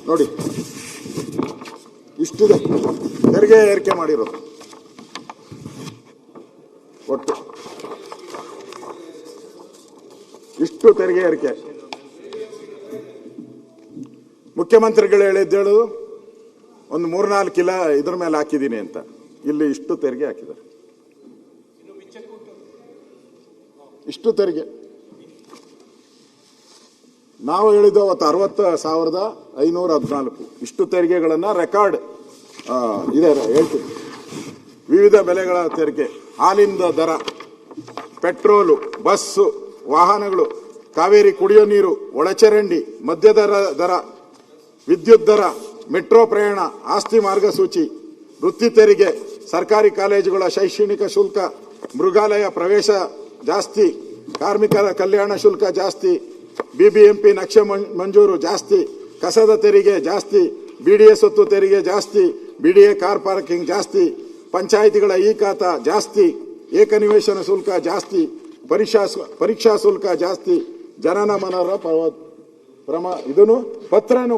ನೋಡಿ, ಇಷ್ಟಿದೆ ತೆರಿಗೆ ಏರಿಕೆ ಮಾಡಿರೋದು. ಒಟ್ಟು ಇಷ್ಟು ತೆರಿಗೆ ಏರಿಕೆ. ಮುಖ್ಯಮಂತ್ರಿಗಳು ಹೇಳಿದ್ದೇಳು ಒಂದು 3-4 ಕಿಲೋ ಇದ್ರ ಮೇಲೆ ಹಾಕಿದ್ದೀನಿ ಅಂತ. ಇಲ್ಲಿ ಇಷ್ಟು ತೆರಿಗೆ ಹಾಕಿದ್ದಾರೆ. ಇಷ್ಟು ತೆರಿಗೆ ನಾವು ಹೇಳಿದ್ದು ಅವತ್ತು 60,514 ಇಷ್ಟು ತೆರಿಗೆಗಳನ್ನು ರೆಕಾರ್ಡ್ ಇದೆ ಹೇಳ್ತೀನಿ. ವಿವಿಧ ಬೆಲೆಗಳ ತೆರಿಗೆ, ಹಾಲಿನ ದರ, ಪೆಟ್ರೋಲು, ಬಸ್ಸು, ವಾಹನಗಳು, ಕಾವೇರಿ ಕುಡಿಯೋ ನೀರು, ಒಳಚರಂಡಿ, ಮದ್ಯದ ದರ, ವಿದ್ಯುತ್ ದರ, ಮೆಟ್ರೋ ಪ್ರಯಾಣ, ಆಸ್ತಿ ಮಾರ್ಗಸೂಚಿ, ವೃತ್ತಿ ತೆರಿಗೆ, ಸರ್ಕಾರಿ ಕಾಲೇಜುಗಳ ಶೈಕ್ಷಣಿಕ ಶುಲ್ಕ, ಮೃಗಾಲಯ ಪ್ರವೇಶ ಜಾಸ್ತಿ, ಕಾರ್ಮಿಕರ ಕಲ್ಯಾಣ ಶುಲ್ಕ ಜಾಸ್ತಿ, ಬಿಬಿಎಂಪಿ ನಕ್ಷೆ ಮಂಜೂರು ಜಾಸ್ತಿ, ಕಸದ ತೆರಿಗೆ ಜಾಸ್ತಿ, ಬಿಡಿಎ ಸ್ವತ್ತು ತೆರಿಗೆ ಜಾಸ್ತಿ, ಬಿಡಿಎ ಕಾರ್ ಪಾರ್ಕಿಂಗ್ ಜಾಸ್ತಿ, ಪಂಚಾಯಿತಿಗಳ ಇ ಖಾತಾ ಜಾಸ್ತಿ, ಏಕನಿವೇಶನ ಶುಲ್ಕ ಜಾಸ್ತಿ, ಪರೀಕ್ಷಾ ಶುಲ್ಕ ಜಾಸ್ತಿ, ಜನನ ಮನರ ಇದನ್ನು ಪತ್ರನು